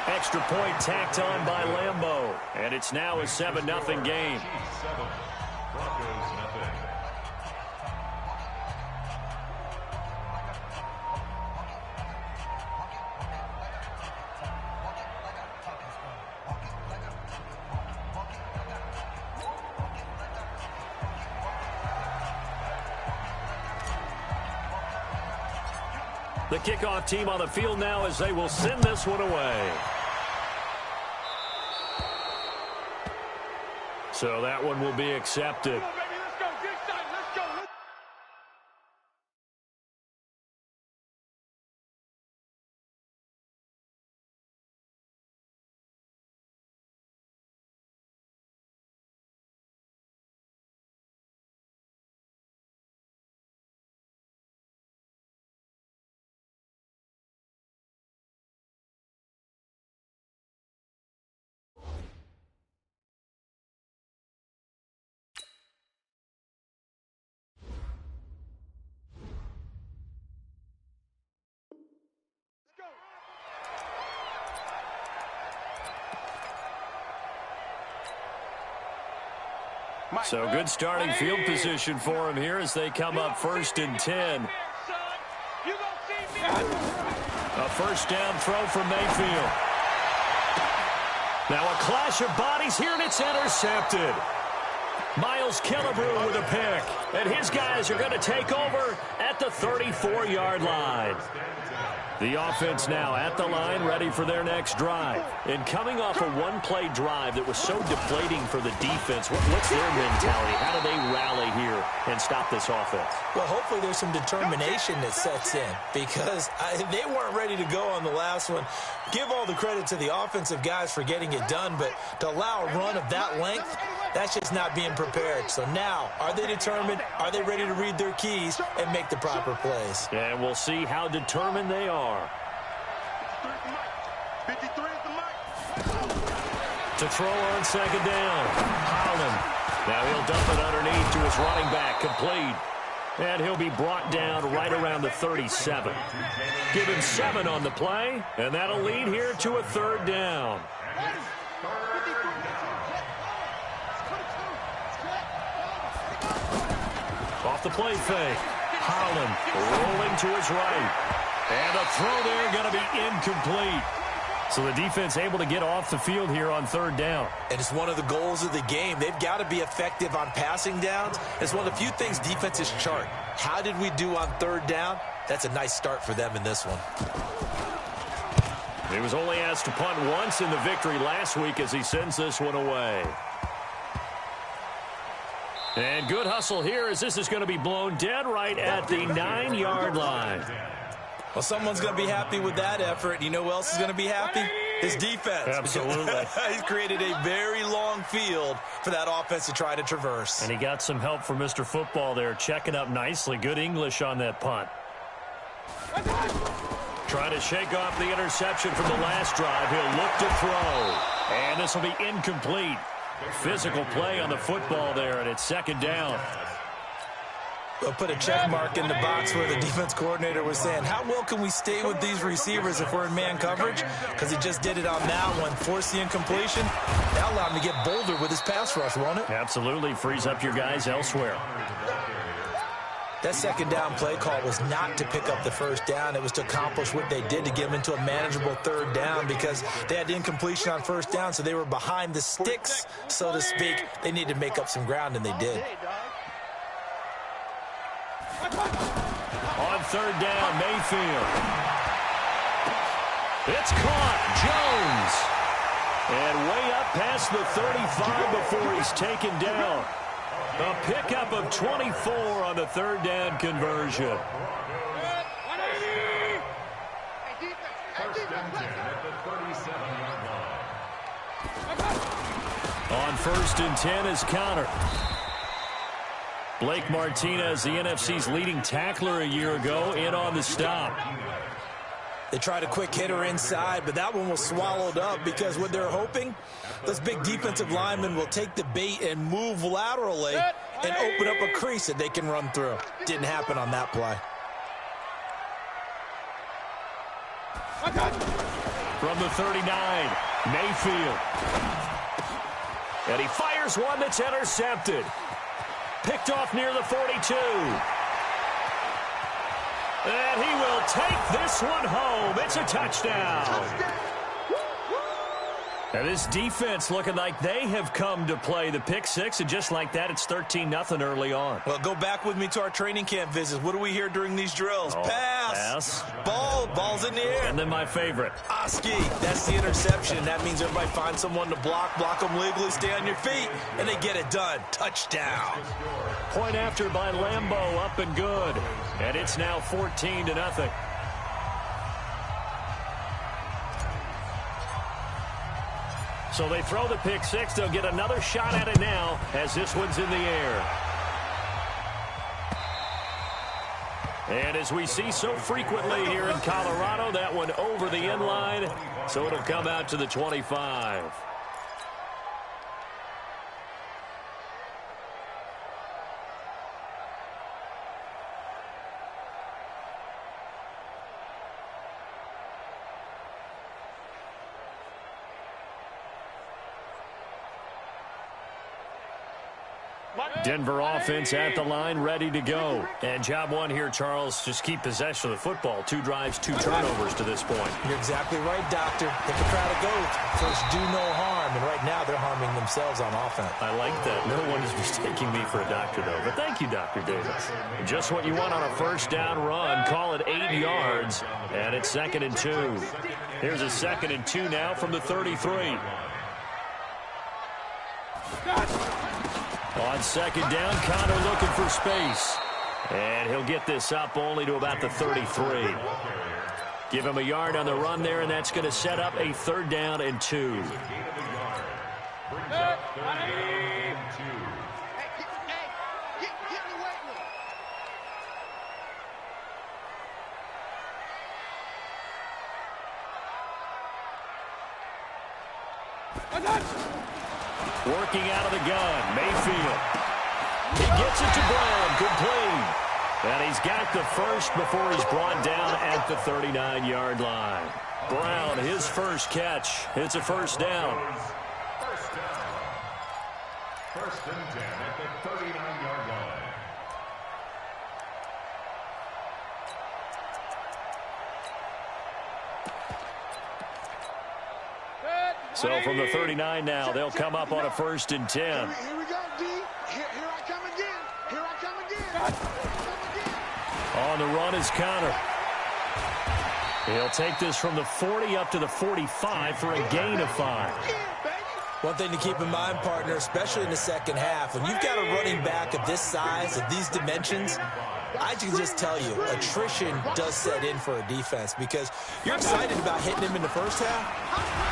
Extra point tacked on by Lambeau. And it's now a 7-0 game. The kickoff team on the field now as they will send this one away. So that one will be accepted. So good starting field position for him here as they come up 1st and 10. A first down throw from Mayfield. Now a clash of bodies here, and it's intercepted. Miles Killebrew with a pick. And his guys are going to take over at the 34-yard line. The offense now at the line, ready for their next drive. And coming off a one-play drive that was so deflating for the defense, what's their mentality? How do they rally here and stop this offense? Well, hopefully there's some determination that sets in because they weren't ready to go on the last one. Give all the credit to the offensive guys for getting it done, but to allow a run of that length, that's just not being prepared. So now, are they determined? Are they ready to read their keys and make the proper plays? And we'll see how determined they are. To throw on second down. Holland. Now he'll dump it underneath to his running back. Complete. And he'll be brought down right around the 37. Give him 7 on the play. And that'll lead here to a 3rd down. Off the play fake. Holland rolling to his right. And a throw there going to be incomplete. So the defense able to get off the field here on 3rd down. And it's one of the goals of the game. They've got to be effective on passing downs. It's one of the few things defenses chart. How did we do on 3rd down? That's a nice start for them in this one. He was only asked to punt once in the victory last week as he sends this one away. And good hustle here as this is going to be blown dead right at the 9-yard line. Well, someone's going to be happy with that effort. You know who else is going to be happy? His defense. Absolutely. He's created a very long field for that offense to try to traverse. And he got some help from Mr. Football there, checking up nicely. Good English on that punt. Trying to shake off the interception from the last drive. He'll look to throw. And this will be incomplete. Physical play on the football there, and it's 2nd down. We'll put a check mark in the box where the defense coordinator was saying, how well can we stay with these receivers if we're in man coverage? Because he just did it on that one, forced the incompletion. That'll allow him to get bolder with his pass rush, won't it? Absolutely. Frees up your guys elsewhere. That 2nd down play call was not to pick up the 1st down. It was to accomplish what they did to get them into a manageable 3rd down because they had incompletion on 1st down, so they were behind the sticks, so to speak. They needed to make up some ground, and they did. On 3rd down, Mayfield. It's caught. Jones. And way up past the 35 before he's taken down. A pickup of 24 on the 3rd down conversion. On 1st and 10 is Connor. Blake Martinez, the NFC's leading tackler a year ago, in on the stop. They tried a quick hitter inside, but that one was swallowed up because what they're hoping, this big defensive lineman will take the bait and move laterally and open up a crease that they can run through. Didn't happen on that play. From the 39, Mayfield. And he fires one that's intercepted. Picked off near the 42. And he will take this one home. It's a touchdown. And this defense looking like they have come to play the pick six, and just like that, it's 13-0 early on. Well, go back with me to our training camp visits. What do we hear during these drills? Pass. Ball's in the air. And then my favorite. Oski, that's the interception. That means everybody finds someone to block them legally, stay on your feet, and they get it done. Touchdown. Point after by Lambeau, up and good. And it's now 14-0. So they throw the pick six. They'll get another shot at it now as this one's in the air. And as we see so frequently here in Colorado, that one over the end line. So it'll come out to the 25. Denver offense at the line, ready to go. And job one here, Charles, just keep possession of the football. 2 drives, 2 turnovers to this point. You're exactly right, Doctor. Hippocratic oath. First, do no harm. And right now, they're harming themselves on offense. I like that. No one is mistaking me for a doctor, though. But thank you, Dr. Davis. Just what you want on a first down run. Call it 8 yards. And it's 2nd and 2. Here's a 2nd and 2 now from the 33. On 2nd down, Connor looking for space. And he'll get this up only to about the 33. Give him a yard on the run there, and that's going to set up a 3rd down and 2. Working out of the gun, Mayfield. He gets it to Brown, complete. And he's got the first before he's brought down at the 39-yard line. Brown, his first catch. It's a 1st down. 1st and 10 at the 39-yard line. So from the 39 now, they'll come up on a 1st and 10. Here we go, D. Here I come again. Here I come again. On the run is Connor. He'll take this from the 40 up to the 45 for a gain of 5. One thing to keep in mind, partner, especially in the second half, when you've got a running back of this size, of these dimensions, I can just tell you, attrition does set in for a defense because you're excited about hitting him in the first half.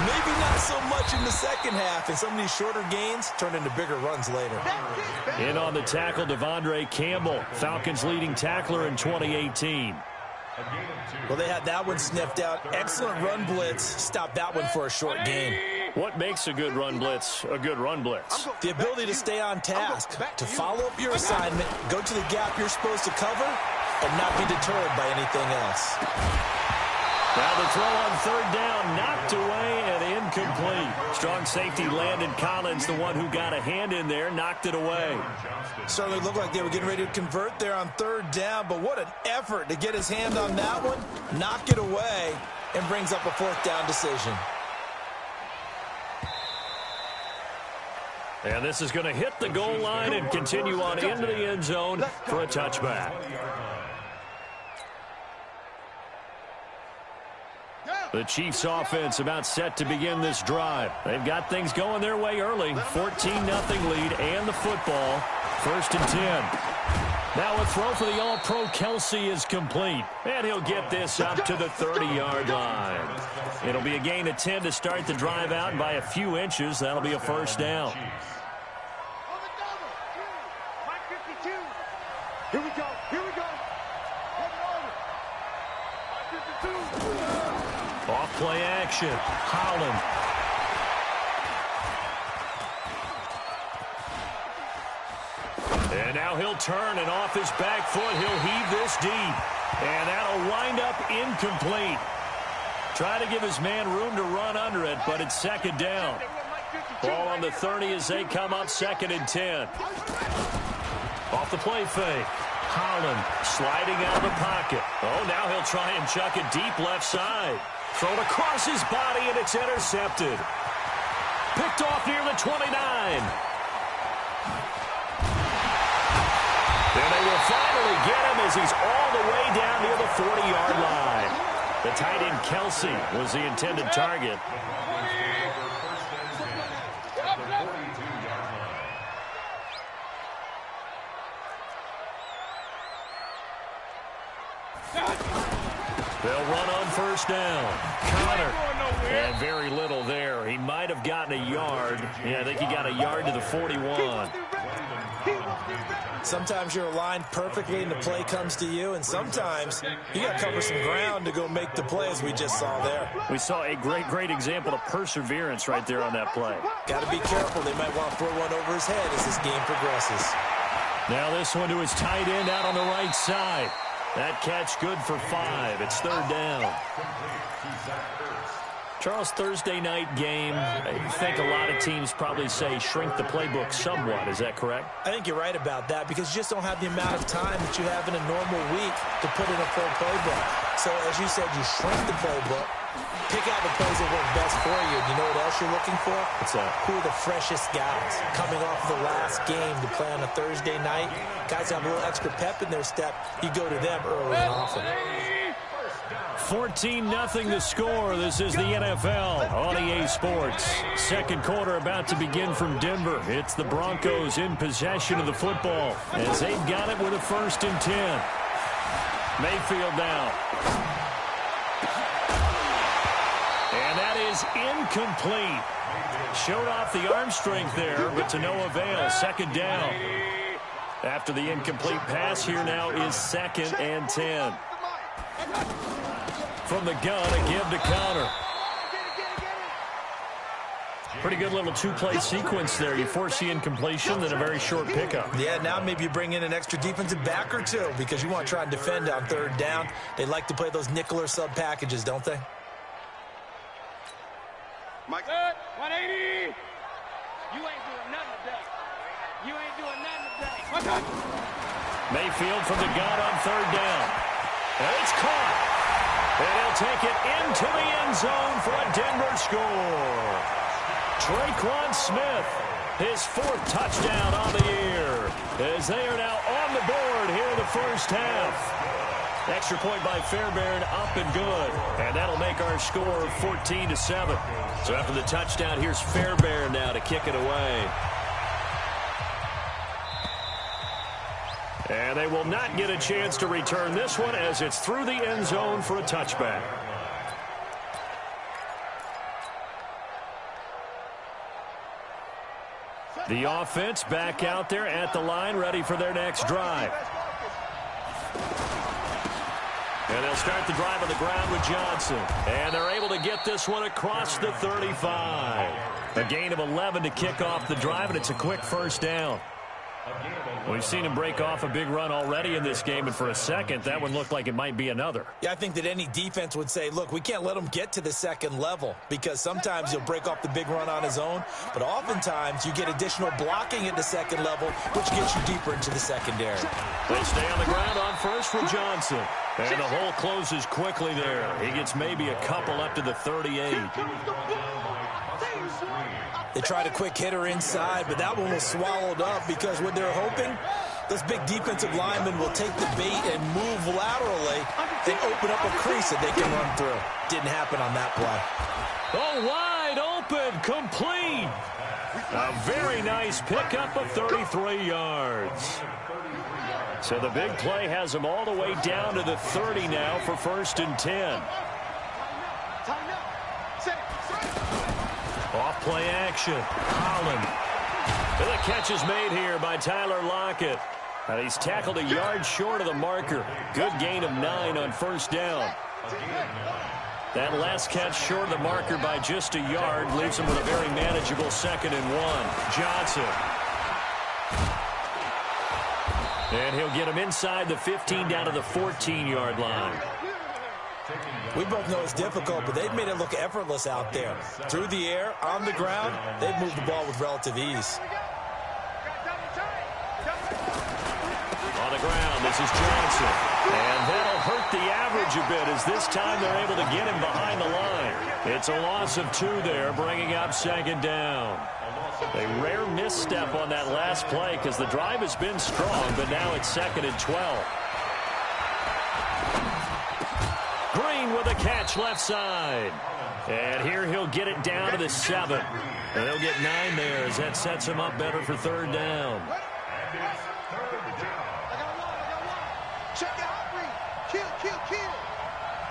Maybe not so much in the second half, and some of these shorter gains turn into bigger runs later. In on the tackle, Devondre Campbell, Falcons leading tackler in 2018. Well, they had that one sniffed out. Excellent run blitz. Stopped that one for a short gain. What makes a good run blitz a good run blitz? The ability to stay on task, to follow up your assignment, go to the gap you're supposed to cover, and not be deterred by anything else. Now the throw on 3rd down, knocked away and incomplete. Strong safety Landon Collins, the one who got a hand in there, knocked it away. Certainly looked like they were getting ready to convert there on 3rd down, but what an effort to get his hand on that one, knock it away, and brings up a 4th down decision. And this is going to hit the goal line and continue on into the end zone for a touchback. The Chiefs offense about set to begin this drive. They've got things going their way early. 14-0 lead and the football. 1st and 10. Now a throw for the All-Pro Kelsey is complete. And he'll get this up to the 30-yard line. It'll be a gain of 10 to start the drive out, and by a few inches, that'll be a 1st down. Here we go. Here we go. Off play action. Holland. And now he'll turn, and off his back foot, he'll heave this deep. And that'll wind up incomplete. Trying to give his man room to run under it, but it's second down. Ball on the 30 as they come up 2nd and 10. Off the play fake. Holland sliding out of the pocket. Oh, now he'll try and chuck it deep left side. Thrown across his body, and it's intercepted. Picked off near the 29. And they will finally get him as he's all the way down near the 40-yard line. The tight end, Kelsey, was the intended target. They'll run on first down. Connor. And very little there. He might have gotten a yard. Yeah, I think he got a yard to the 41. Sometimes you're aligned perfectly and the play comes to you, and sometimes you got to cover some ground to go make the play, as we just saw there. We saw a great example of perseverance right there on that play. Got to be careful. They might want to throw one over his head as this game progresses. Now this one to his tight end out on the right side. That catch good for 5. It's 3rd down. Charles, Thursday night game, I think a lot of teams probably say shrink the playbook somewhat. Is that correct? I think you're right about that because you just don't have the amount of time that you have in a normal week to put in a full playbook. So, as you said, you shrink the playbook, pick out the plays that work best for you. You know what else you're looking for? What's that? Who are the freshest guys coming off the last game to play on a Thursday night? Guys have a little extra pep in their step. You go to them early and often. 14-0 the score. This is the NFL on EA Sports. Second quarter about to begin from Denver. It's the Broncos in possession of the football as they've got it with a 1st and 10. Mayfield now. And that is incomplete. Showed off the arm strength there, but to no avail. 2nd down. After the incomplete pass, here now is 2nd and 10. From the gun, a give to Connor. Pretty good little 2-play sequence there. You force the incompletion, then a very short pickup. Yeah, now maybe you bring in an extra defensive back or two because you want to try and defend on 3rd down. They like to play those nickel or sub packages, don't they? Mike. 180. You ain't doing nothing today. You ain't doing nothing today. Mayfield from the gun on 3rd down. And it's caught. And he'll take it into the end zone for a Denver score. Traquan Smith, his 4th touchdown on the year, as they are now on the board here in the first half. Extra point by Fairbairn, up and good. And that'll make our score 14-7. So after the touchdown, here's Fairbairn now to kick it away. And they will not get a chance to return this one as it's through the end zone for a touchback. The offense back out there at the line, ready for their next drive. And they'll start the drive on the ground with Johnson. And they're able to get this one across the 35. A gain of 11 to kick off the drive, and it's a quick 1st down. We've seen him break off a big run already in this game, and for a second, that one looked like it might be another. Yeah, I think that any defense would say, look, we can't let him get to the 2nd level because sometimes he'll break off the big run on his own, but oftentimes you get additional blocking at the 2nd level, which gets you deeper into the secondary. They'll stay on the ground on first for Johnson. And the hole closes quickly there. He gets maybe a couple up to the 38. They tried a quick hitter inside, but that one was swallowed up because what they're hoping, those big defensive linemen will take the bait and move laterally and open up a crease that they can run through. Didn't happen on that play. Oh, wide open, complete. A very nice pickup of 33 yards. So the big play has them all the way down to the 30 now for 1st and 10. Off play action. Holland. And the catch is made here by Tyler Lockett. And he's tackled a yard short of the marker. Good gain of 9 on 1st down. That last catch short of the marker by just a yard leaves him with a very manageable 2nd and 1. Johnson. And he'll get him inside the 15 down to the 14-yard line. We both know it's difficult, but they've made it look effortless out there. Through the air, on the ground, they've moved the ball with relative ease. On the ground, this is Johnson. And that'll hurt the average a bit as this time they're able to get him behind the line. It's a loss of 2 there, bringing up second down. A rare misstep on that last play because the drive has been strong, but now it's 2nd and 12. Green with a catch left side. And here he'll get it down to the 7. And they'll get 9 there as that sets him up better for 3rd down. Check it out, Green. Kill.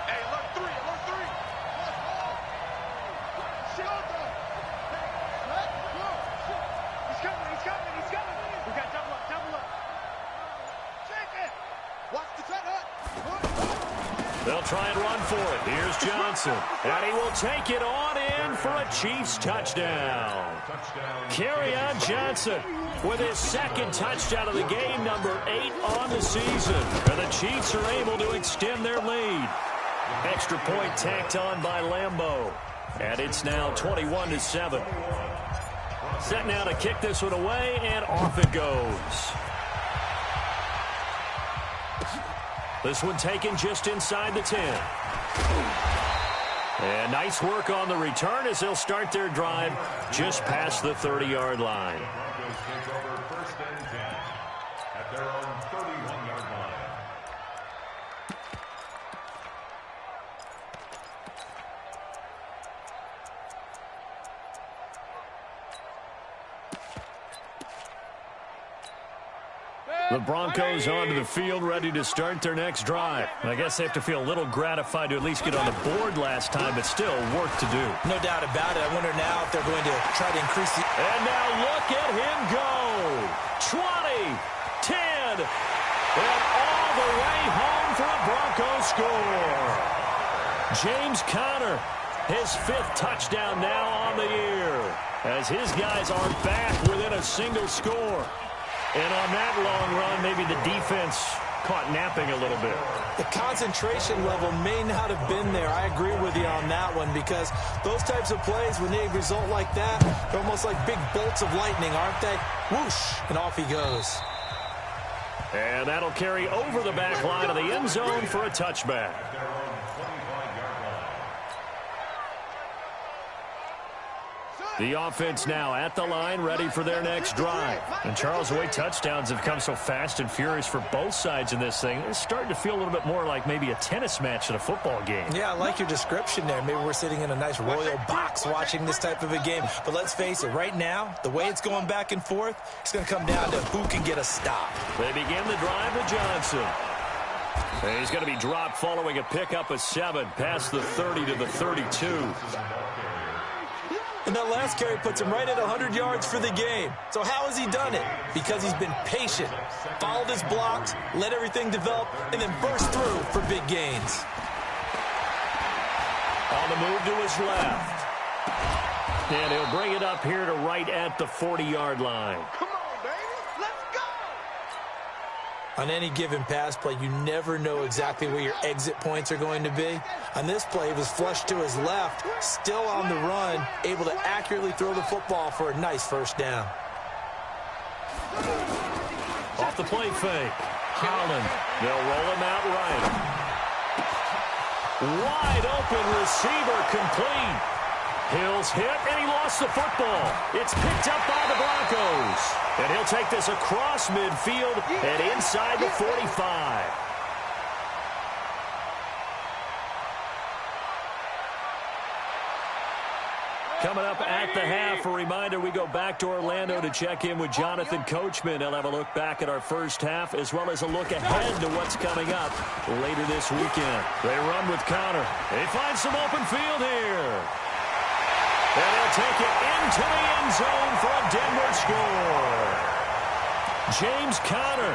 Hey, alert 3. He's coming. We got double up. Check it. Watch the setup. They'll try and run for it. Here's Johnson. And he will take it on in for a Chiefs touchdown. Kerryon Johnson with his 2nd touchdown of the game, number 8 on the season. And the Chiefs are able to extend their lead. Extra point tacked on by Lambeau. And it's now 21-7. Set now to kick this one away, and off it goes. This one taken just inside the 10. And nice work on the return as they'll start their drive just past the 30-yard line. Broncos take over 1st and 10 at their own 31-yard line. The Broncos onto the field, ready to start their next drive. I guess they have to feel a little gratified to at least get on the board last time, but still work to do. No doubt about it. I wonder now if they're going to try to increase the... And now look at him go. 20, 10, and all the way home for a Broncos score. James Conner, his 5th touchdown now on the year, as his guys are back within a single score. And on that long run, maybe the defense caught napping a little bit. The concentration level may not have been there. I agree with you on that one because those types of plays, when they result like that, they're almost like big bolts of lightning, aren't they? Whoosh, and off he goes. And that'll carry over the back line of the end zone for a touchback. The offense now at the line, ready for their next drive. And Charles, the way touchdowns have come so fast and furious for both sides in this thing, it's starting to feel a little bit more like maybe a tennis match at a football game. Yeah, I like your description there. Maybe we're sitting in a nice royal box watching this type of a game. But let's face it, right now, the way it's going back and forth, it's going to come down to who can get a stop. They begin the drive with Johnson. And he's going to be dropped following a pickup of 7 past the 30 to the 32. And that last carry puts him right at 100 yards for the game. So how has he done it? Because he's been patient, followed his blocks, let everything develop, and then burst through for big gains. On the move to his left. And he'll bring it up here to right at the 40-yard line. Come on, baby. Let's go. On any given pass play, you never know exactly where your exit points are going to be. On this play, he was flushed to his left, still on the run, able to accurately throw the football for a nice 1st down. Off the play fake. Holland. They'll roll him out right. Wide open receiver complete. Hill's hit, and he lost the football. It's picked up by the Broncos. And he'll take this across midfield and inside the 45. Coming up at the half, a reminder, we go back to Orlando to check in with Jonathan Coachman. He'll have a look back at our first half, as well as a look ahead to what's coming up later this weekend. They run with Conner. They find some open field here. And he'll take it into the end zone for a Denver score. James Conner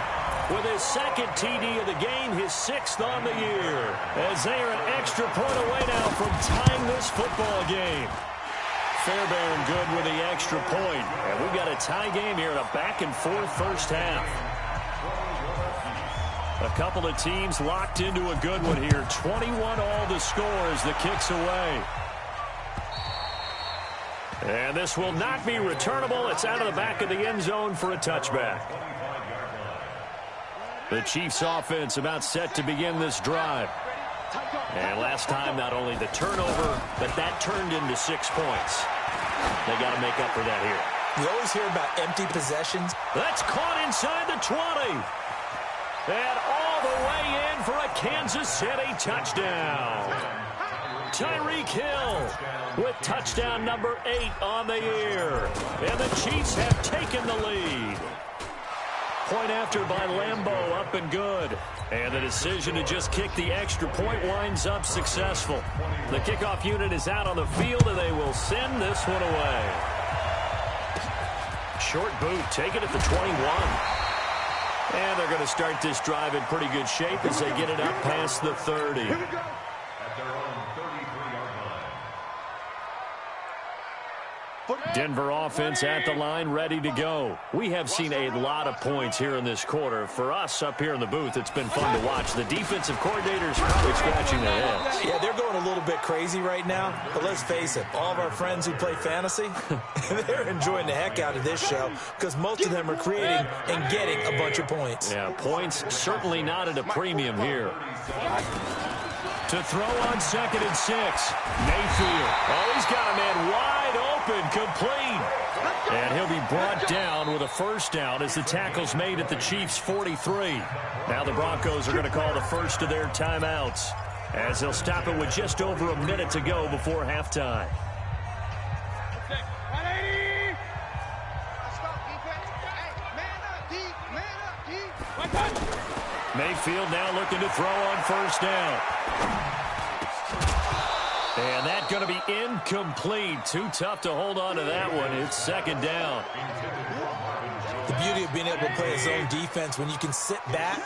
with his 2nd TD of the game, his 6th on the year, as they are an extra point away now from tying this football game. Fairbairn good with the extra point. And we've got a tie game here in a back-and-forth first half. A couple of teams locked into a good one here. 21 all the score as the kick's away. And this will not be returnable. It's out of the back of the end zone for a touchback. The Chiefs offense about set to begin this drive. And last time, not only the turnover, but that turned into 6 points. They got to make up for that here. You always hear about empty possessions. That's caught inside the 20. And all the way in for a Kansas City touchdown. Tyreek Hill with touchdown number 8 on the year. And the Chiefs have taken the lead. Point after by Lambeau, up and good. And the decision to just kick the extra point winds up successful. The kickoff unit is out on the field, and they will send this one away. Short boot, take it at the 21. And they're going to start this drive in pretty good shape as they get it up past the 30. At their own 33-yard line. Denver offense at the line, ready to go. We have seen a lot of points here in this quarter. For us up here in the booth, it's been fun to watch. The defensive coordinators probably scratching their heads. Yeah, they're going a little bit crazy right now. But let's face it, all of our friends who play fantasy, they're enjoying the heck out of this show because most of them are creating and getting a bunch of points. Yeah, points certainly not at a premium here. To throw on 2nd and 6. Mayfield. Oh, he's got a man wide open, complete. And he'll be brought down with a first down as the tackle's made at the Chiefs' 43. Now the Broncos are going to call the first of their timeouts as they'll stop it with just over a minute to go before halftime. Mayfield now looking to throw on first down. And that's going to be incomplete. Too tough to hold on to that one. It's 2nd down. The beauty of being able to play a zone defense when you can sit back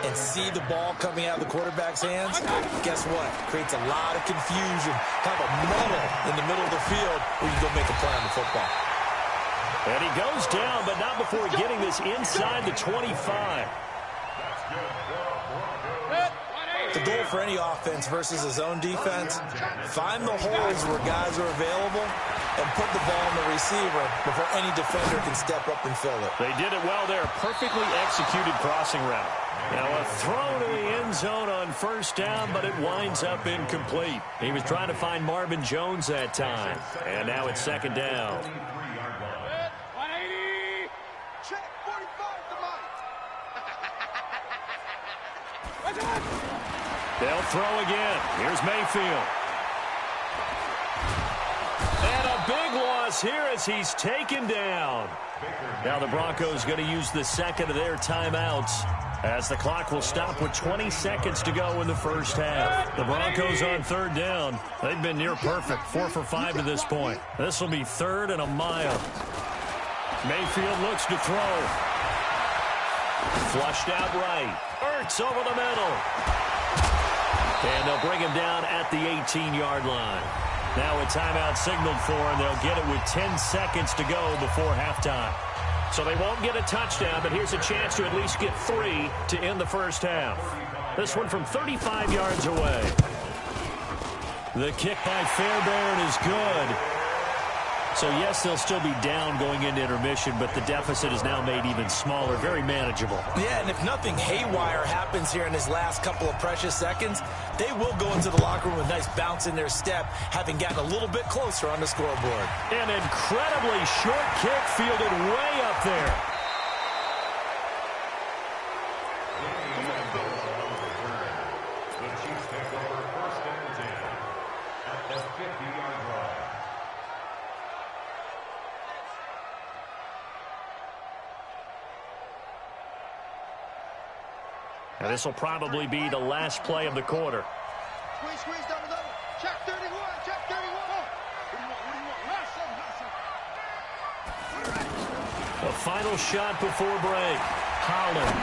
and see the ball coming out of the quarterback's hands, guess what? Creates a lot of confusion. Have a muddle in the middle of the field where you go make a play on the football. And he goes down, but not before getting this inside the 25. The goal for any offense versus a zone defense, find the holes where guys are available and put the ball on the receiver before any defender can step up and fill it. They did it well there. Perfectly executed crossing route. Now a throw to the end zone on first down, but it winds up incomplete. He was trying to find Marvin Jones that time. And now it's 2nd down. 180. Check 45 to Mike. They'll throw again. Here's Mayfield. And a big loss here as he's taken down. Now the Broncos going to use the 2nd of their timeouts as the clock will stop with 20 seconds to go in the first half. The Broncos on 3rd down. They've been near perfect, 4 for 5 to this point. This will be 3rd and a mile. Mayfield looks to throw. Flushed out right. Ertz over the middle. And they'll bring him down at the 18-yard line. Now a timeout signaled for, and they'll get it with 10 seconds to go before halftime. So they won't get a touchdown, but here's a chance to at least get 3 to end the first half. This one from 35 yards away. The kick by Fairbairn is good. So, yes, they'll still be down going into intermission, but the deficit is now made even smaller, very manageable. Yeah, and if nothing haywire happens here in his last couple of precious seconds, they will go into the locker room with a nice bounce in their step, having gotten a little bit closer on the scoreboard. An incredibly short kick fielded way up there. The Chiefs take over 1st and 10 at the 50-yard line. And this will probably be the last play of the quarter. Squeeze, double. Check 31, check 31. The final shot before break. Holland.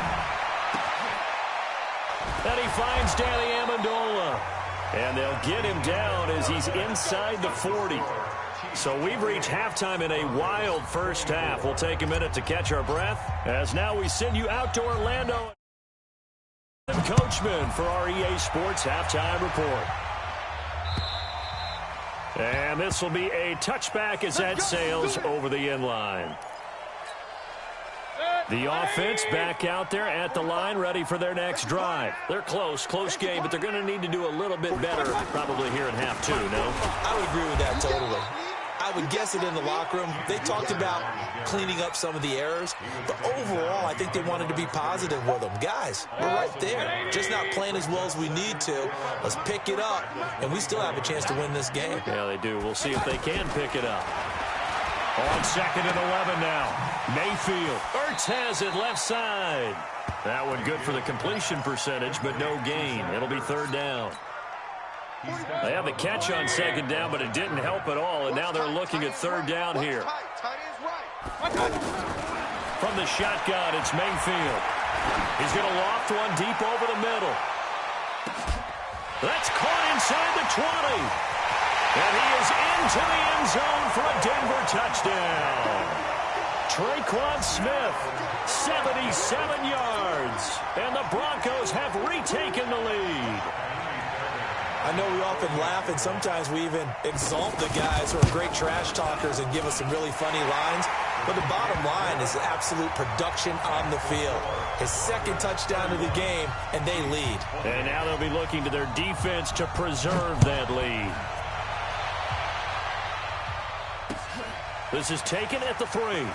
And he finds Danny Amendola. And they'll get him down as he's inside the 40. So we've reached halftime in a wild first half. We'll take a minute to catch our breath as now we send you out to Orlando. Coachman for our EA Sports Halftime Report. And this will be a touchback as that sails over the end line. The offense back out there at the line, ready for their next drive. They're close game, but they're going to need to do a little bit better probably here in half two, no? I would agree with that totally. I would guess it in the locker room. They talked about cleaning up some of the errors, but overall, I think they wanted to be positive with them. Guys, we're right there. Just not playing as well as we need to. Let's pick it up, and we still have a chance to win this game. Yeah, they do. We'll see if they can pick it up. On 2nd and 11 now. Mayfield. Ertz has it left side. That one good for the completion percentage, but no gain. It'll be 3rd down. They have the catch on 2nd down, but it didn't help at all, and now they're looking at 3rd down here. From the shotgun, it's Mayfield. He's going to loft one deep over the middle. That's caught inside the 20. And he is into the end zone for a Denver touchdown. Traquan Smith, 77 yards. And the Broncos have retaken the lead. I know we often laugh, and sometimes we even exalt the guys who are great trash talkers and give us some really funny lines. But the bottom line is absolute production on the field. His 2nd touchdown of the game, and they lead. And now they'll be looking to their defense to preserve that lead. This is taken at the 3.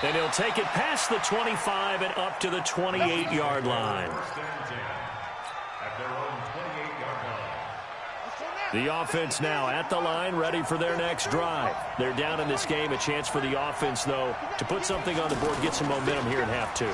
And he'll take it past the 25 and up to the 28-yard line. The offense now at the line, ready for their next drive. They're down in this game. A chance for the offense, though, to put something on the board, get some momentum here in half 2.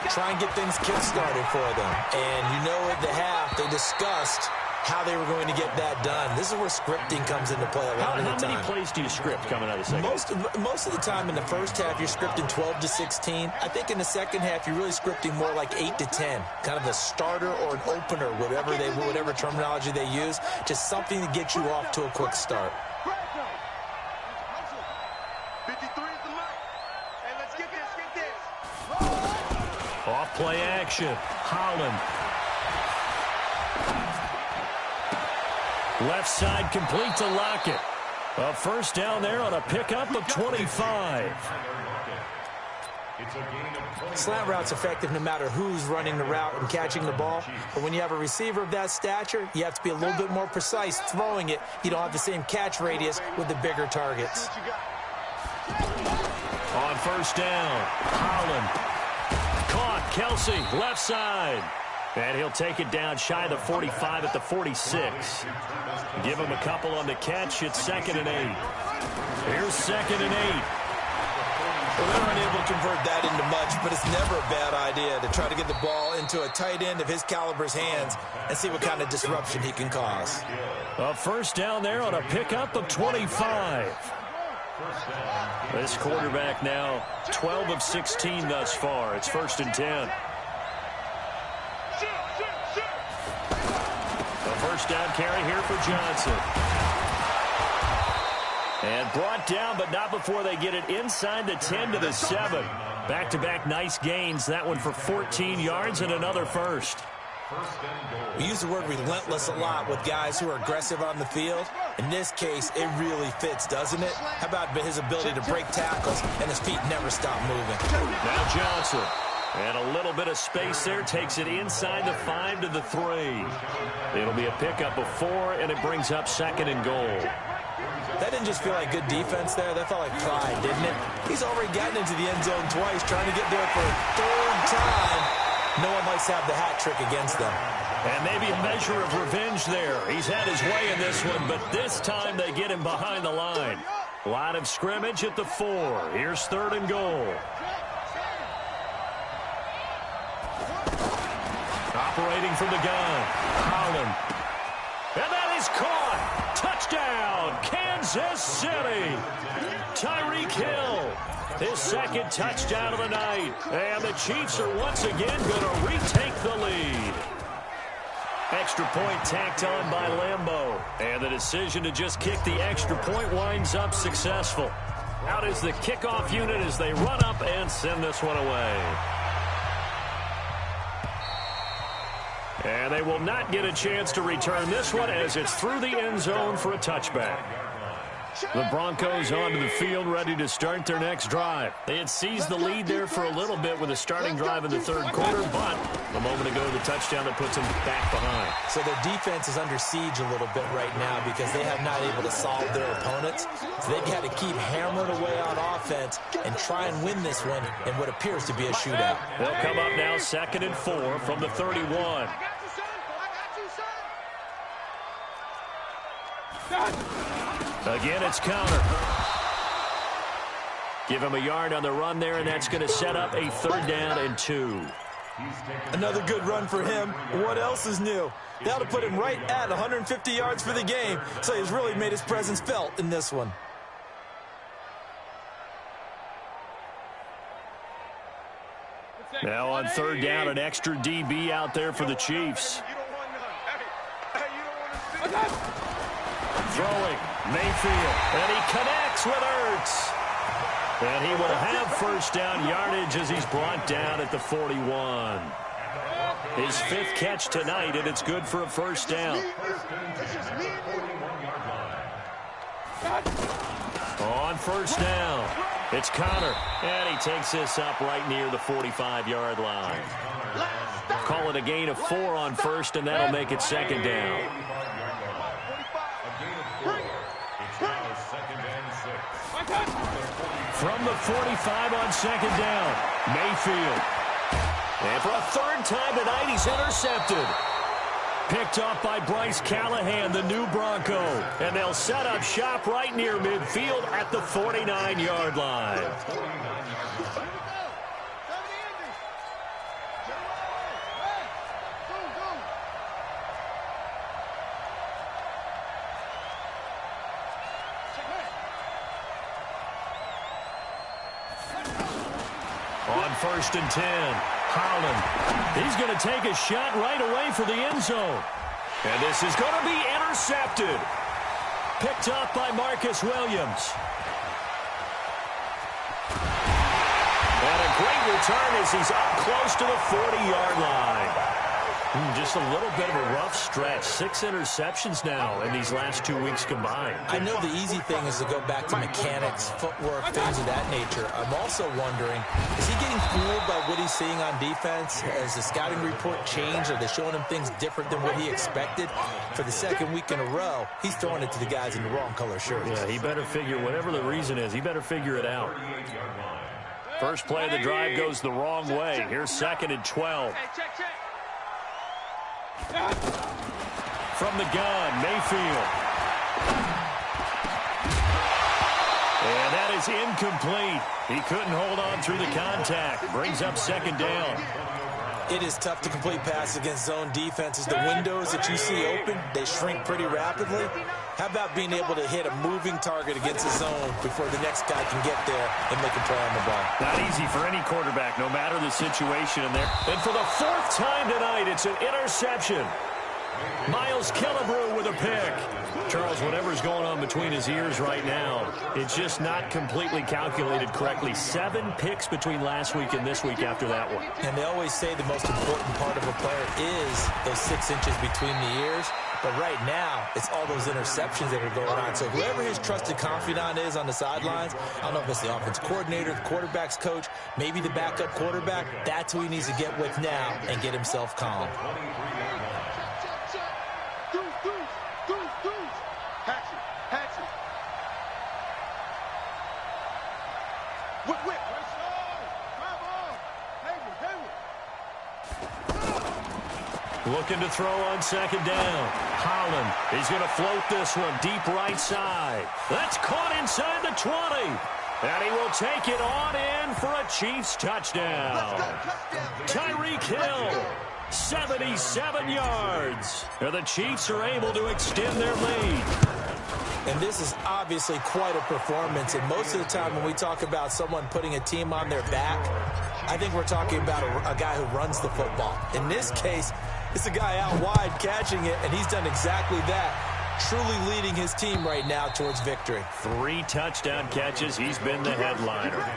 Try and get things kick-started for them. And you know at the half, they discussed how they were going to get that done. This is where scripting comes into play a lot of the time. How many plays do you script coming out of the second? Most of the time in the first half, you're scripting 12 to 16. I think in the second half, you're really scripting more like 8 to 10. Kind of a starter or an opener, whatever terminology they use. Just something to get you off to a quick start. 53 is the mark. Hey, let's get this. Off play action. Holland. Left side complete to Lockett. A 1st down there on a pickup of 25. Slant route's effective no matter who's running the route and catching the ball. But when you have a receiver of that stature, you have to be a little bit more precise throwing it. You don't have the same catch radius with the bigger targets. On 1st down, Holland. Caught, Kelsey, left side. And he'll take it down shy of the 45 at the 46. Give him a couple on the catch. It's 2nd and 8. Here's 2nd and 8. Well, they weren't able to convert that into much, but it's never a bad idea to try to get the ball into a tight end of his caliber's hands and see what kind of disruption he can cause. A 1st down there on a pickup of 25. This quarterback now 12 of 16 thus far. It's 1st and 10. First down carry here for Johnson. And brought down, but not before they get it inside the 10 to the 7. Back-to-back nice gains. That one for 14 yards and another 1st. We use the word relentless a lot with guys who are aggressive on the field. In this case, it really fits, doesn't it? How about his ability to break tackles and his feet never stop moving? Now Johnson. And a little bit of space there. Takes it inside the 5 to the 3. It'll be a pickup of 4, and it brings up 2nd and goal. That didn't just feel like good defense there. That felt like pride, didn't it? He's already gotten into the end zone twice, trying to get there for a 3rd time. No one likes to have the hat trick against them. And maybe a measure of revenge there. He's had his way in this one, but this time they get him behind the line. Line of scrimmage at the 4. Here's 3rd and goal. Operating from the gun, Holland. And that is caught. Touchdown, Kansas City. Tyreek Hill, his 2nd touchdown of the night. And the Chiefs are once again going to retake the lead. Extra point tacked on by Lambeau. And the decision to just kick the extra point winds up successful. Out is the kickoff unit as they run up and send this one away. And they will not get a chance to return this one as it's through the end zone for a touchback. The Broncos onto the field, ready to start their next drive. They had seized the lead there for a little bit with a starting drive in the third quarter, but a moment ago, the touchdown that puts them back behind. So their defense is under siege a little bit right now because they have not able to solve their opponents. So they've got to keep hammering away on offense and try and win this one in what appears to be a shootout. They'll come up now 2nd and 4 from the 31. Again, it's counter. Give him a yard on the run there, and that's going to set up a 3rd down and 2. Another good run for him. What else is new? That'll put him right at 150 yards for the game, so he's really made his presence felt in this one. Now on 3rd down, an extra DB out there for the Chiefs. Throwing, Mayfield, and he connects with Ertz. And he will have 1st down yardage as he's brought down at the 41. His 5th catch tonight, and it's good for a 1st down. On 1st down, it's Connor, and he takes this up right near the 45-yard line. Call it a gain of 4 on 1st, and that'll make it 2nd down. From the 45 on 2nd down, Mayfield. And for a 3rd time tonight, he's intercepted. Picked off by Bryce Callahan, the new Bronco. And they'll set up shop right near midfield at the 49-yard line. On 1st and 10, Holland. He's going to take a shot right away for the end zone. And this is going to be intercepted. Picked up by Marcus Williams. And a great return as he's up close to the 40-yard line. Just a little bit of a rough stretch. 6 interceptions now in these last 2 weeks combined. I know the easy thing is to go back to mechanics, footwork, things of that nature. I'm also wondering, is he getting fooled by what he's seeing on defense? Has the scouting report changed? Are they showing him things different than what he expected? For the 2nd week in a row, he's throwing it to the guys in the wrong color shirts. Yeah, he better figure, whatever the reason is, he better figure it out. First play of the drive goes the wrong way. Here's 2nd and 12. From the gun, Mayfield. And that is incomplete. He couldn't hold on through the contact. Brings up 2nd down. It is tough to complete passes against zone defenses. The windows that you see open, they shrink pretty rapidly. How about being able to hit a moving target against the zone before the next guy can get there and make a play on the ball? Not easy for any quarterback, no matter the situation in there. And for the 4th time tonight, it's an interception. Miles Killebrew with a pick. Charles, whatever's going on between his ears right now, it's just not completely calculated correctly. 7 picks between last week and this week after that one. And they always say the most important part of a player is those 6 inches between the ears. But right now, it's all those interceptions that are going on. So whoever his trusted confidant is on the sidelines, I don't know if it's the offense coordinator, the quarterback's coach, maybe the backup quarterback, that's who he needs to get with now and get himself calm. Looking to throw on 2nd down. Holland, he's going to float this one deep right side. That's caught inside the 20. And he will take it on in for a Chiefs touchdown. Tyreek Hill, 77 yards. And the Chiefs are able to extend their lead. And this is obviously quite a performance. And most of the time when we talk about someone putting a team on their back, I think we're talking about a guy who runs the football. In this case, it's a guy out wide catching it, and he's done exactly that, truly leading his team right now towards victory. 3 touchdown catches. He's been the headliner.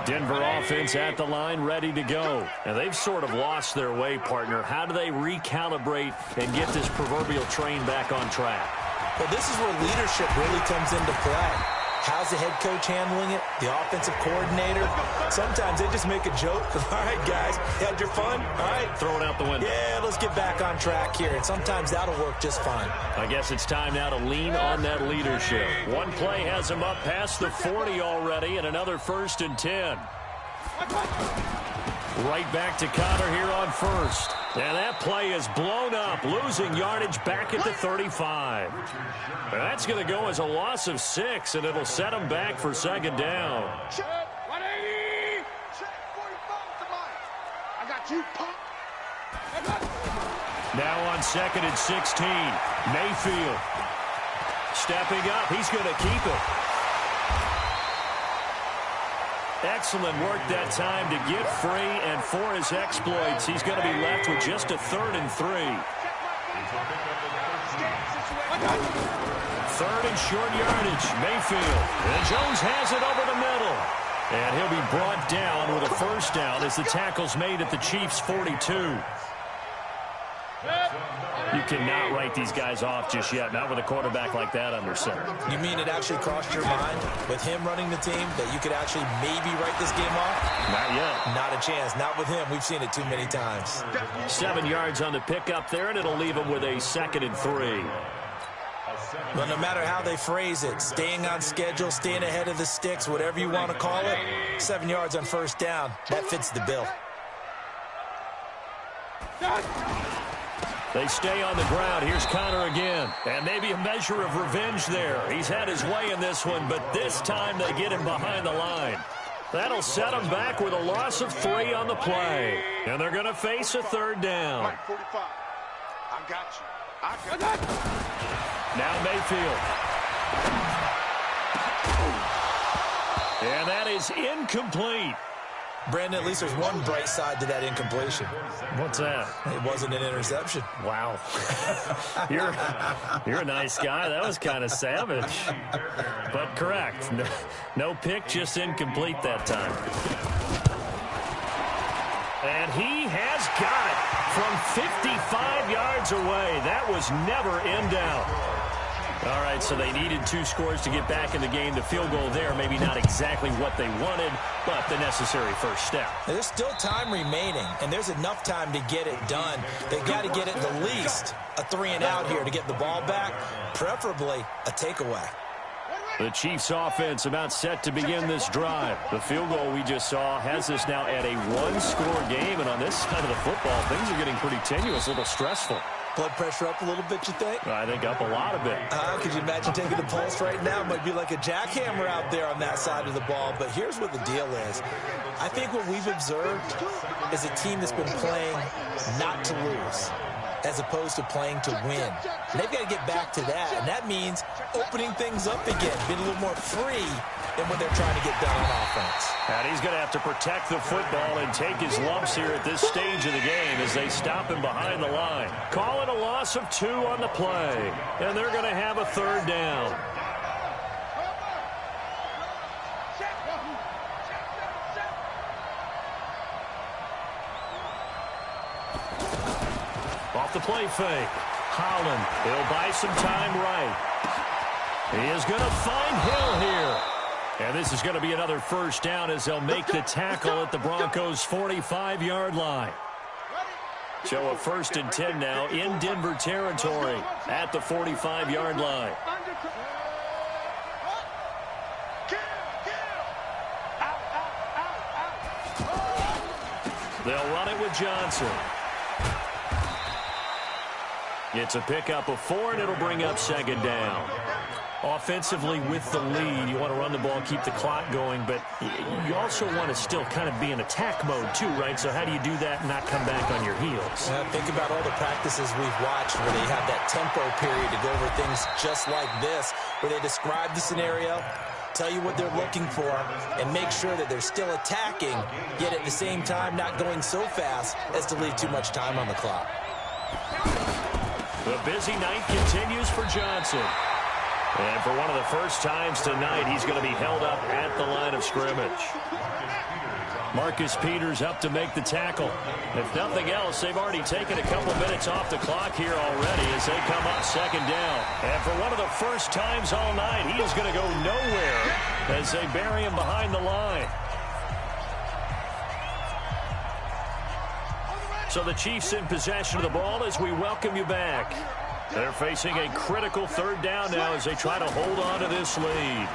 Denver offense at the line, ready to go. And they've sort of lost their way, partner. How do they recalibrate and get this proverbial train back on track? Well, this is where leadership really comes into play. How's the head coach handling it? The offensive coordinator? Sometimes they just make a joke. All right, guys, you had your fun? All right. Throw it out the window. Yeah, let's get back on track here. And sometimes that'll work just fine. I guess it's time now to lean on that leadership. One play has him up past the 40 already, and another 1st and 10. Right back to Connor here on first. And that play is blown up, losing yardage back at the 35. And that's going to go as a loss of 6, and it'll set him back for 2nd down. 180. Check 45 tonight. I got you, punk. Now on 2nd and 16, Mayfield stepping up. He's going to keep it. Excellent work that time to get free, and for his exploits, he's going to be left with just a 3rd and 3. 3rd and short yardage, Mayfield. And Jones has it over the middle. And he'll be brought down with a 1st down as the tackle's made at the Chiefs' 42. You cannot write these guys off just yet, not with a quarterback like that under center. You mean it actually crossed your mind with him running the team that you could actually maybe write this game off? Not yet. Not a chance. Not with him. We've seen it too many times. 7 yards on the pickup there, and it'll leave him with a 2nd and 3. But no matter how they phrase it, staying on schedule, staying ahead of the sticks, whatever you want to call it, 7 yards on 1st down, that fits the bill. They stay on the ground. Here's Connor again. And maybe a measure of revenge there. He's had his way in this one, but this time they get him behind the line. That'll set him back with a loss of 3 on the play. And they're going to face a 3rd down. Mike 45. I got you. I got you. Now Mayfield. And that is incomplete. Brandon, at least there's one bright side to that incompletion. What's that? It wasn't an interception. Wow. You're a nice guy. That was kind of savage. But correct. No pick, just incomplete that time. And he has got it from 55 yards away. That was never in doubt. All right, so they needed 2 scores to get back in the game. The field goal there, maybe not exactly what they wanted, but the necessary 1st step. There's still time remaining, and there's enough time to get it done. They've got to get it the least a 3 and out here to get the ball back, preferably a takeaway. The Chiefs offense about set to begin this drive. The field goal we just saw has us now at a 1-score game, and on this side of the football, things are getting pretty tenuous, a little stressful. Blood pressure up a little bit, you think? I think up a lot of it. Could you imagine taking the pulse right now? It might be like a jackhammer out there on that side of the ball. But here's what the deal is. I think what we've observed is a team that's been playing not to lose as opposed to playing to win. And they've got to get back to that. And that means opening things up again, being a little more free than what they're trying to get done on offense. And he's going to have to protect the football and take his lumps here at this stage of the game as they stop him behind the line. Call it a loss of 2 on the play. And they're going to have a 3rd down. Off the play fake. Holland, he'll buy some time right. He is going to find Hill here. And this is going to be another 1st down as they'll make the tackle at the Broncos' 45-yard line. So a 1st and 10 now in Denver territory at the 45-yard line. They'll run it with Johnson. It's a pickup of 4, and it'll bring up 2nd down. Offensively with the lead, you want to run the ball, keep the clock going, but you also want to still kind of be in attack mode too, right? So how do you do that and not come back on your heels? Think about all the practices we've watched where they have that tempo period to go over things just like this, where they describe the scenario, tell you what they're looking for, and make sure that they're still attacking, yet at the same time not going so fast as to leave too much time on the clock. The busy night continues for Johnson. And for one of the first times tonight, he's going to be held up at the line of scrimmage. Marcus Peters up to make the tackle. If nothing else, they've already taken a couple minutes off the clock here already as they come up second down. And for one of the first times all night, he is going to go nowhere as they bury him behind the line. So the Chiefs in possession of the ball as we welcome you back. They're facing a critical third down now as they try to hold on to this lead.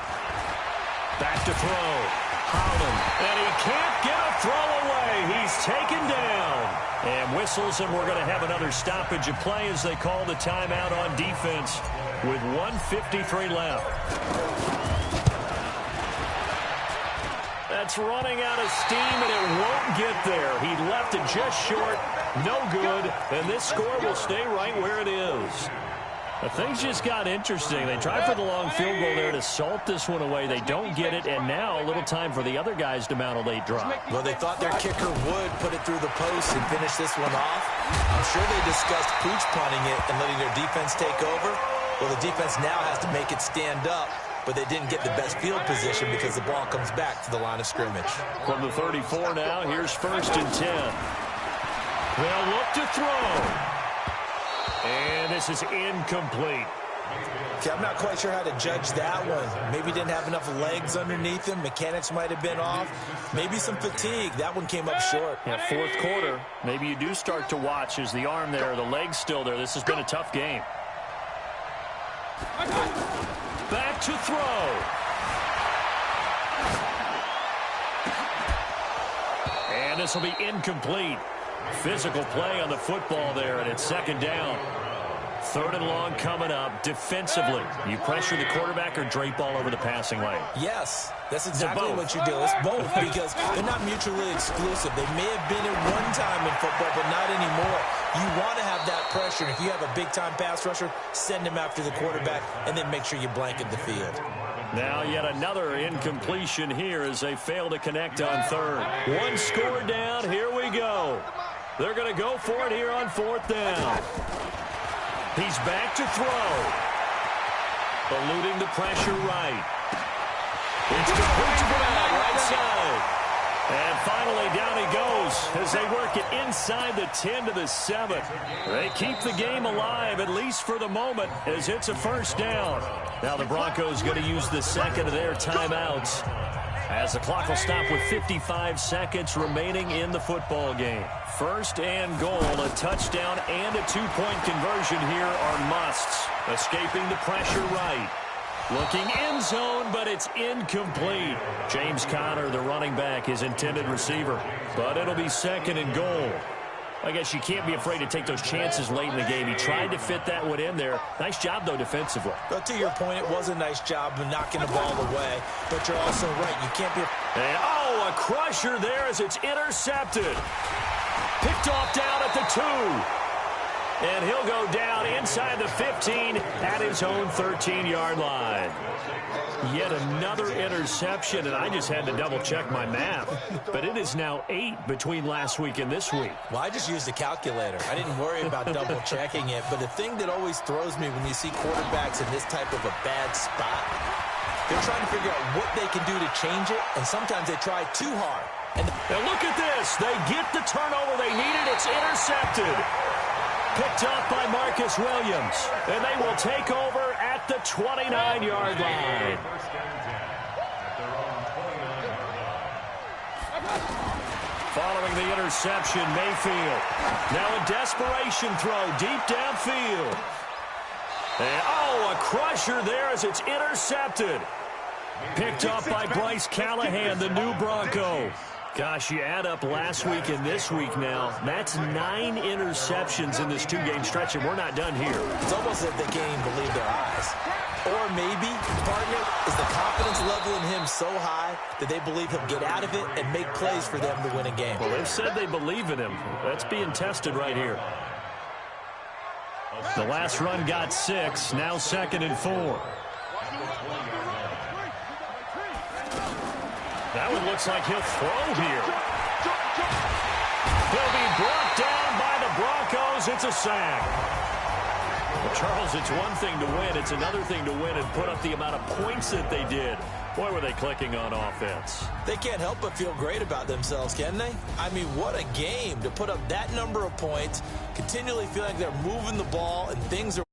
Back to throw. Holland, and he can't get a throw away. He's taken down. And whistles, and we're going to have another stoppage of play as they call the timeout on defense with 1:53 left. That's running out of steam, and it won't get there. He left it just short. No good. And this score will stay right where it is. But things just got interesting. They tried for the long field goal there to salt this one away. They don't get it, and now a little time for the other guys to mount a late drive. Well, they thought their kicker would put it through the post and finish this one off. I'm sure they discussed pooch punting it and letting their defense take over. Well, the defense now has to make it stand up, but they didn't get the best field position because the ball comes back to the line of scrimmage. From the 34 now, here's 1st and 10. They'll look to throw. And this is incomplete. Okay, I'm not quite sure how to judge that one. Maybe didn't have enough legs underneath him. Mechanics might have been off. Maybe some fatigue. That one came up short. Yeah, 4th quarter. Maybe you do start to watch as the arm there, the leg's still there. This has been a tough game. Back to throw. And this will be incomplete. Physical play on the football there, and it's 2nd down. 3rd and long coming up. Defensively, you pressure the quarterback or drape all over the passing lane? Yes, that's exactly what you do. It's both because they're not mutually exclusive. They may have been at one time in football, but not anymore. You want to have that pressure. And if you have a big-time pass rusher, send him after the quarterback, and then make sure you blanket the field. Now yet another incompletion here as they fail to connect on 3rd. One score down. Here we go. They're going to go for it here on 4th down. He's back to throw. Eluding the pressure right. It's complete to Brown, right side. And finally down he goes as they work it inside the 10 to the 7. They keep the game alive, at least for the moment, as it's a 1st down. Now the Broncos going to use the 2nd of their timeouts as the clock will stop with 55 seconds remaining in the football game. 1st and goal, a touchdown and a 2-point conversion here are musts. Escaping the pressure right. Looking end zone, but it's incomplete. James Conner, the running back, his intended receiver. But it'll be 2nd and goal. I guess you can't be afraid to take those chances late in the game. He tried to fit that one in there. Nice job, though, defensively. But to your point, it was a nice job of knocking the ball away. But you're also right. You can't be... And, oh, a crusher there as it's intercepted. Picked off down at the 2. And he'll go down inside the 15 at his own 13-yard line. Yet another interception, and I just had to double-check my math. But it is now 8 between last week and this week. Well, I just used a calculator. I didn't worry about double-checking it. But the thing that always throws me when you see quarterbacks in this type of a bad spot, they're trying to figure out what they can do to change it, and sometimes they try too hard. And look at this. They get the turnover they needed. It's intercepted. Picked up by Marcus Williams. And they will take over at the 29-yard line. Following the interception, Mayfield. Now a desperation throw deep downfield. And, oh, a crusher there as it's intercepted. Picked up by Bryce Callahan, the new Bronco. Gosh, you add up last week and this week now, that's 9 interceptions in this 2-game stretch, and we're not done here. It's almost as if they can't even believe their eyes. Or maybe, partner, is the confidence level in him so high that they believe he'll get out of it and make plays for them to win a game. Well, they've said they believe in him. That's being tested right here. The last run got 6, now 2nd and 4. That one looks like he'll throw here. He'll be brought down by the Broncos. It's a sack. Well, Charles, it's one thing to win. It's another thing to win and put up the amount of points that they did. Boy, were they clicking on offense. They can't help but feel great about themselves, can they? I mean, what a game to put up that number of points, continually feeling like they're moving the ball and things are